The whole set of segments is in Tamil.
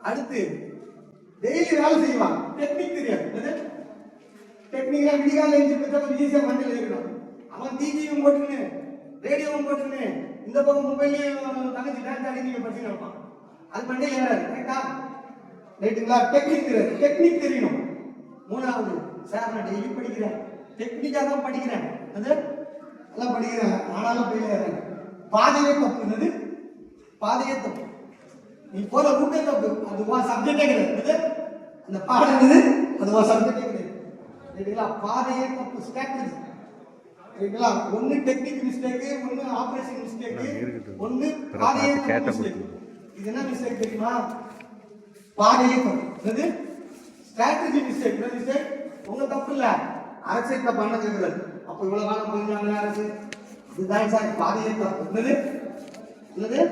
அடுத்து டெய்லி வேலை செய்வான், டெக்னிக் தெரியாது. டெக்னிக்கா விடிகால எழுந்து போய் கொஞ்சம் ஈஸியா மண்ணில் இருக்கணும். அவன் டிவியும் போட்டுன்னு ரேடியோவும் போட்டுன்னு இந்த பக்கம் மொபைல்லையும் தங்கச்சி டான்ஸ் ஆடி நீங்க படிச்சுட்டு இருப்பான். அது மண்டையில் ஏறாது. கரெக்டா? ரைட்டுங்களா? டெக்னிக் தெரியணும். மூணாவது, சார் நான் டெய்லி படிக்கிறேன், டெக்னிக்கா தான் படிக்கிறேன், அது எல்லாம் படிக்கிறேன், ஆனாலும் போய் பாதையே தப்பு. என்னது பாதையே தப்பு? நீ போற ரூட்டே தப்பு. அது உன் சப்ஜெக்டே கிடையாது. அந்த பாடம் என்னது? அது உன் சப்ஜெக்டே கிடையாது. ரைட்டுங்களா? பாதையே தப்பு. ஸ்ட்ராட்டஜி. ரைட்டுங்களா? ஒன்னு டெக்னிக் மிஸ்டேக், ஒன்னு ஆபரேஷன் மிஸ்டேக், ஒன்னு பாதையே தப்பு. இது என்ன மிஸ்டேக் தெரியுமா? பாதையே தப்பு. என்னது? Strategy mistake. என்ன மிஸ்டேக்? உங்க தப்பு இல்ல, அரசியல் தப்பு பண்ண கேட்கிறது. அப்ப இவ்வளவு காலம் போயிருந்தாங்க அரசு, இதுதான் சார் பாதையே தப்பு. என்னது?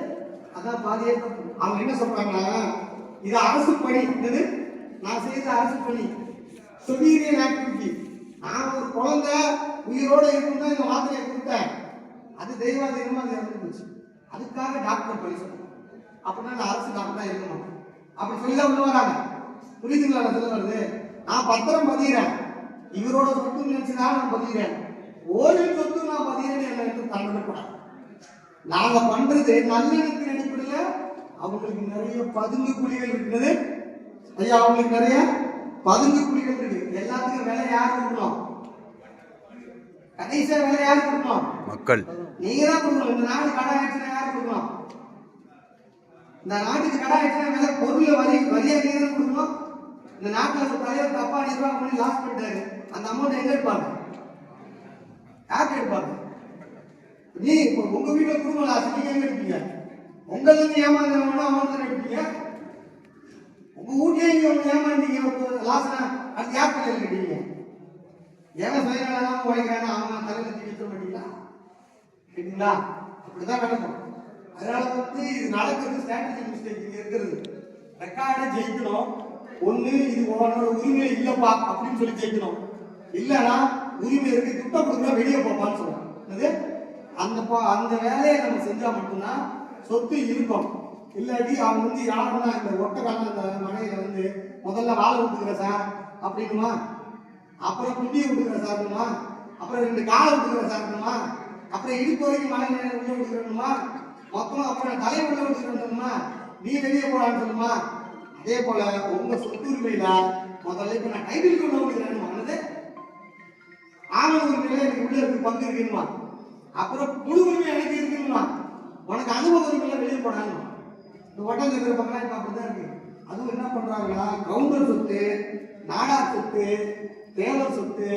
அதான் பாதையே தப்பு. அவங்க என்ன சொல்றாங்கன்னா, இது அரசு பணி. என்னது? நான் செய்த அரசு பணி, சுவீரியன் ஆக்டிவிட்டி. நான் ஒரு குழந்தை உயிரோட இருக்குன்னு இந்த மாத்திரையை கொடுத்தேன், அது தெய்வாதீனமா அது இறந்து போச்சு, அதுக்காக டாக்டர் பணி சொல்றேன். அப்படின்னா நான் அரசு டாக்டரா இருக்க மாட்டேன். அப்படி சொல்லிதான் உள்ள வராங்க. புரியுதுங்களா நான் சொல்ல வருது? நான் பத்திரம் பதிகிறேன், இவரோட சொத்து நினைச்சுதான் நான் பதிகிறேன், ஓரின் சொத்து நான் பதிகிறேன் என்று தண்டப்படாது. நாங்க பண்றது நல்லெண்ணத்தின் அடிப்படையில். அவங்களுக்கு நிறைய பதுங்கு குழிகள் இருக்குது ஐயா, அவங்களுக்கு நிறைய பதுங்கு குழிகள் இருக்கு. எல்லாத்துக்கும் விலை யார் கொடுக்கணும்? கடைசியா விலை யார் கொடுக்கணும்? மக்கள். நீங்க தான் கொடுக்கணும். இந்த நாடு கடை ஆயிடுச்சுன்னா யார் கொடுக்கணும்? இந்த நாட்டுக்கு கடை ஆயிடுச்சுன்னா விலை பொருள் வரியா நீங்க தான் கொடுக்கணும். இந்த நாட்டில் ஒரு தலைவர் தப்பா நிர்வாகம் பண்ணி லாஸ் பண்ணிட்டாரு, அந்த அமௌண்ட் எங்க எடுப்பாங்க? யாருக்கு எடுப்பாங்க? நீ உங்க வீட்டுல குடும்ப லாஸ் நீங்க எங்க எடுப்பீங்க? உங்க இருந்து ஏமாந்தவங்க அமௌண்ட் தானே எடுப்பீங்க. உங்க வீட்லயே நீங்க ஏமாந்தீங்க லாஸ்னா அது யார் தலையில கட்டுவீங்க? ஏன்னா சுயநலம் உழைக்கிறாங்க, அவங்க தலையில தீர்க்க மாட்டீங்களா? சரிங்களா? அப்படிதான் நடக்கும். அதனால இது நடக்கிறது ஸ்ட்ராட்டஜி மிஸ்டேக் இருக்கிறது. ரெக்கார்டை ஜெயிக்கணும். ஒண்ணு இது உன்னோட உரிமை இல்லப்பா அப்படின்னு சொல்லி ஜெயிக்கணும். இல்லைன்னா உரிமை இருக்கு, துட்டம் கொடுக்குறா வெளியே போப்பான்னு சொல்றோம். அந்த வேலையை நம்ம செஞ்சா மட்டும்தான் சொத்து இருக்கும். இல்லாட்டி அவங்க யாருன்னா இந்த ஒட்டக்கால அந்த மனையில முதல்ல வாழை விட்டுக்கிற சார் அப்படின்னுமா, அப்புறம் குண்டியை விட்டுக்கிற சார்னுமா, அப்புறம் 2 காலை விட்டுக்கிற சார்னுமா, அப்புறம் இடுப்பு வரைக்கும் மலை உள்ள விட்டுக்கிறணுமா, மொத்தமா அப்புறம் தலையை உள்ள விட்டுக்கிறணுமா, நீ வெளியே போறான்னு சொல்லுமா. அதே போல உங்க சொத்துரிமையில முதல்ல இப்ப நான் டைட்டில் கொண்டு வந்துக்கிறேன், ஆணவ உரிமையில எனக்கு உள்ள இருக்கு பங்கு இருக்குமா, அப்புறம் முழு உரிமை எனக்கு இருக்குமா, உனக்கு அனுபவ உரிமையில வெளியே போடாங்க. இந்த ஒட்டம் இருக்கிற பக்கம் இப்ப அப்படிதான் இருக்கு. அதுவும் என்ன பண்றாங்கன்னா, கவுண்டர் சொத்து, நாடார் சொத்து, தேவர் சொத்து,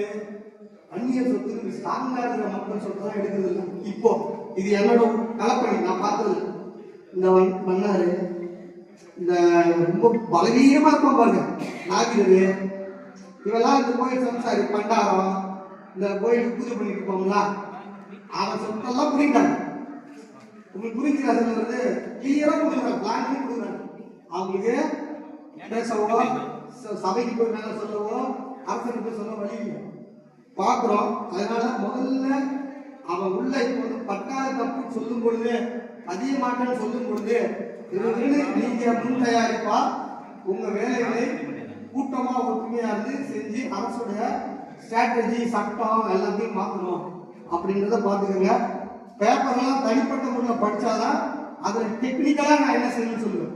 அந்நிய சொத்து, ஸ்ட்ராங்கா இருக்கிற மக்கள் சொத்து தான் எடுக்கிறது இல்லை. இப்போ இது என்னோட கலப்பணி, நான் பார்த்தது. இந்த மன்னாரு இந்த ரொம்ப பலவீனமா இருப்பான் பாருங்க, நாகிரது, இவெல்லாம் இந்த கோயில் சம்சாரி பண்டாரம், இந்த கோயிலுக்கு பூஜை பண்ணிட்டு இருப்பாங்களா, அவன் சொத்தெல்லாம் புரிஞ்சாங்க. உங்களுக்கு புரிஞ்சுக்கா சொல்றது? கிளியரா கொடுக்குறாங்க, பிளான் பண்ணி கொடுக்குறாங்க. அவங்களுக்கு பேசவோ சபைக்கு போய் மேல சொல்லவோ அரசனுக்கு போய் சொல்ல வழி இல்லை பாக்குறோம். அதனால முதல்ல அவன் உள்ள இப்போ பட்டாள தப்பு சொல்லும் பொழுது, அதிக மாட்டேன்னு சொல்லும் பொழுது, நீங்க முன் தயாரிப்பா உங்க வேலைகளை கூட்டமா ஒற்றுமையா இருந்து செஞ்சு அரசுடைய ஸ்ட்ராட்டஜி சட்டம் எல்லாத்தையும் மாற்றணும் அப்படின்றத பாத்துக்கோங்க. பேப்பர்லாம் தனிப்பட்ட முறையில் படிச்சாதான் அதுல டெக்னிக்கலா நான் என்ன செய்யணும்னு சொல்லுவேன்.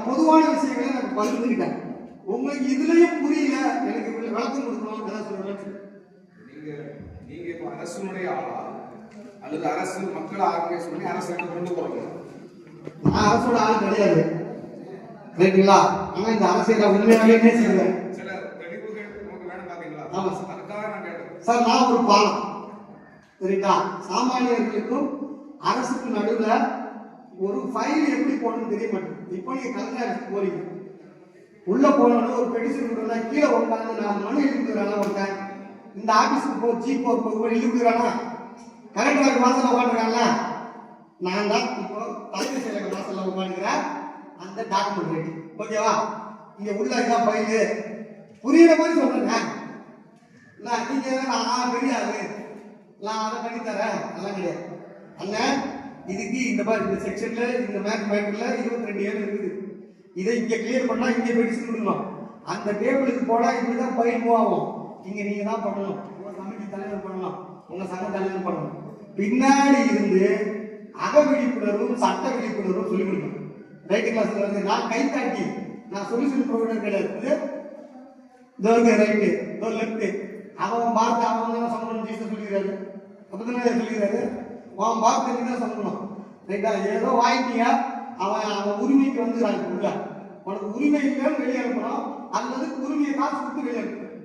பொதுவான விஷயங்களை எனக்கு பகிர்ந்துக்கிட்டேன். உங்களுக்கு இதுலயும் புரியல, எனக்கு விளக்கம் கொடுக்கணும் சொல்லுவேன். நீங்க இப்ப அரசுடைய ஆளா அல்லது அரசு மக்கள் ஆர்கனைஸ் பண்ணி அரசு கொண்டு போறோம்? நான் அரசோட ஆள் கிடையாது, ரைட்டுங்களா? ஆனா இந்த அரசியல உண்மையாவே நேசிக்கிறேன். சில தெளிவுகள் உங்களுக்கு வேணும் பாத்தீங்களா? ஆமா சார், அதுக்காக நான் கேட்டேன் சார். நான் ஒரு பாலம், சரிங்களா? சாமானியர்களுக்கும் அரசுக்கு நடுவுல ஒரு ஃபைல் எப்படி போடணும்னு தெரிய மாட்டேங்குது. இப்போ நீங்க கலெக்டர் போறீங்க, உள்ள போனோன்னு ஒரு பெட்டிஷன் கொடுத்தா கீழே உட்காந்து நான் மனு எழுதுறானா ஒருத்தன், இந்த ஆபீஸ்க்கு போ ஜீப் எழுதுறானா, கலெக்டர் வாசல்ல உட்காந்துருக்காங்களா, நான் தான் இப்போ தலைமை செயலக வாசல்ல உட்காந்துக்கிறேன். அந்த டாக்குமெண்ட் ரெடி, ஓகேவா? இங்க உள்ள இதான் ஃபைலு, புரியுற மாதிரி சொல்றேங்க. நீங்க நான் தெரியாது, நான் அதை பண்ணி தரேன், அதெல்லாம் கிடையாது அண்ணன். இதுக்கு இந்த மாதிரி இந்த செக்ஷன்ல இந்த மேட்ல 22 ஏழு இருக்குது. இதை இங்க கிளியர் பண்ணா இங்க பெட்டிஷன் கொடுக்கணும். அந்த டேபிளுக்கு போனா இப்படிதான் ஃபைல் மூவ் ஆகும். இங்க நீங்க தான் பண்ணணும். உங்க கமிட்டி தலைவர் பண்ணலாம், உங்க சங்க தலைவர் பண்ணணும். பின்னாடி இருந்து அக விழிப்புணர்வும் சட்ட விழிப்புணர்வும் சொல்லிக் கொடுக்கணும். ரைட் கிளாஸ்ல வந்து நான் கை காட்டி நான் சொல்யூஷன் ப்ரொவைடர் கிடையாது. ரைட்டு லெஃப்ட் அவன் பார்த்து அவன் தான் சொல்லணும். ஜீசஸ் சொல்லிக்கிறாரு, அப்பதானே சொல்லிக்கிறாரு. அவன் பார்த்து நீ தான் சொல்லணும். ரைட்டா? ஏதோ வாங்கிட்டீங்க, அவன் உரிமைக்கு வந்துடுறாங்க உள்ள. உனக்கு உரிமை இல்லைன்னு வெளியே அனுப்பணும், அல்லது உரிமையை காசு கொடுத்து வெளியே அனுப்பணும்.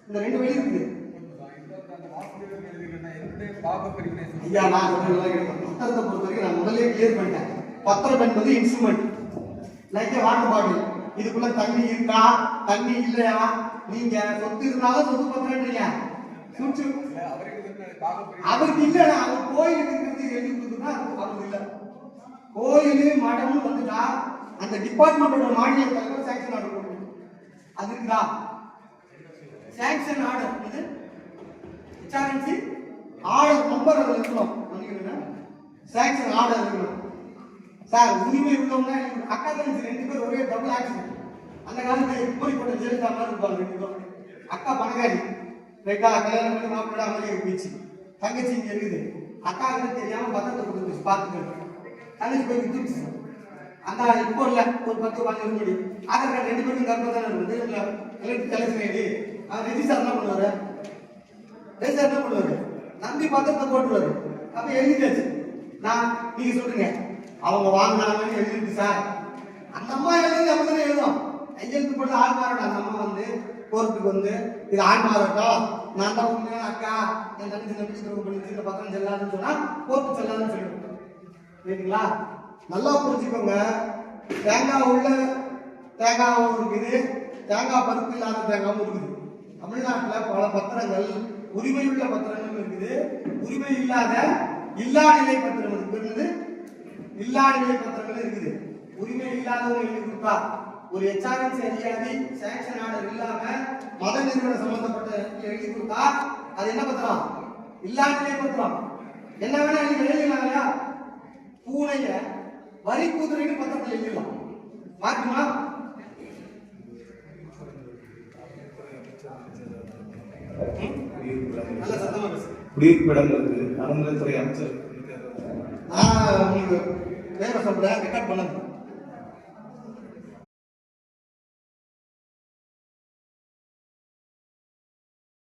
இந்த ரெண்டு வழி இருக்குது. ஐயா நான் சொல்றேன், பத்திரத்தை பொறுத்த வரைக்கும் நான் முதல்ல கிளியர் பண்ணிட்டேன். பத்திரம் என்பது இன்ஸ்ட்ருமெண்ட், லைக் வாட்டர் பாட்டில். இதுக்குள்ள தண்ணி இருக்கா, தண்ணி இல்லையா, நீங்க சொத்து இருந்தாலும் சொத்து பத்திரன்றீங்க. அவருக்கு இல்ல, அவர் கோயிலுக்கு இருந்து எழுதி கொடுத்துனா அவருக்கு இல்ல. கோயில் மடம் வந்துட்டா அந்த டிபார்ட்மெண்டோட மாநில தலைவர் சாங்ஷன் ஆர்டர் கொடுக்கணும். அது இருக்குதா? சாங்ஷன் ஆர்டர் இது ஹெச்ஆர்என்சி ஆர்டர் நம்பர் அதுல இருக்கணும். சாங்ஷன் ஆர்டர் இருக்கணும். சார் உரிமை உள்ளவங்க அக்கா தங்கச்சி 2 பேர் ஒரே டபுள் ஆக்சிடென்ட். அந்த காலத்துல கூலி போட்ட ஜெயலலிதா மாதிரி இருப்பாங்க 2 பேரும். அக்கா பணக்காரி, ரைட்டா? கல்யாணம் பண்ணி மாப்பிள்ளை அமளியை போயிடுச்சு. தங்கச்சி இங்க இருக்குது. அக்காவுக்கு தெரியாம பத்திரத்தை கொடுத்துருச்சு, பார்த்துக்கிட்டு தங்கச்சி போய் வித்துருச்சு. அந்த இப்போ இல்ல, ஒரு 10-15 மணி ஆதார் கார்டு 2 பேருக்கும் கர்ப்பம் தானே இருக்குது. எலக்ட்ரிக் ஐடி அவர் ரெஜிஸ்டர் என்ன பண்ணுவாரு? ரெஜிஸ்டர் என்ன பண்ணுவாரு? நம்பி பத்திரத்தை போட்டுருவாரு. அப்ப எழுதிட்டாச்சு. நான் நீங்க சொல்றீங்க அவங்க வாங்கினாங்கன்னு எழுதிருக்கு சார். அந்த அம்மா எழுதி அப்பதானே எழுதும். கையெழுத்து போட்டு ஆள் மாறட்டும். அந்த அம்மா வந்து கோர்ட்டுக்கு வந்து இது ஆள் மாறட்டும், நான் தான் உண்மையான அக்கா, என் தங்கச்சி நம்பிக்கை துரோகம் பண்ணிச்சு, இந்த பத்திரம் செல்லாதுன்னு சொன்னா கோர்ட்டு செல்லாதுன்னு சொல்லிவிட்டோம். சரிங்களா? நல்லா புரிஞ்சுக்கோங்க. தேங்காய் உள்ள தேங்காவும் இருக்குது, தேங்காய் பருப்பு இல்லாத தேங்காவும் இருக்குது. தமிழ்நாட்டில் பல பத்திரங்கள் உரிமையுள்ள பத்திரங்கள் இருக்குது, உரிமை இல்லாத இல்லா நிலை பத்திரம் இருக்குது, இல்லா நிலை பத்திரங்கள் இருக்குது. உரிமை இல்லாதவங்க எழுதி கொடுத்தா ஒரு ஹெச்ஆர்என்சி அதிகாரி சாங்ஷன் ஆர்டர் இல்லாம மத நிறுவனம் சம்பந்தப்பட்ட எழுதி கொடுத்தா அது என்ன பத்திரம்? இல்லா நிலை பத்திரம். என்ன வேணா எழுதிக்கலாம் இல்லையா? பூனைய வரி குதிரைன்னு பத்திரத்தில் எழுதிடலாம். மாற்றுமா? நல்ல சத்தமா பேசு. குடியிருப்பிடம் அறநிலைத்துறை அமைச்சர் உங்களுக்கு வேற சொல்றேன், ரெக்கார்ட் பண்ணுங்க.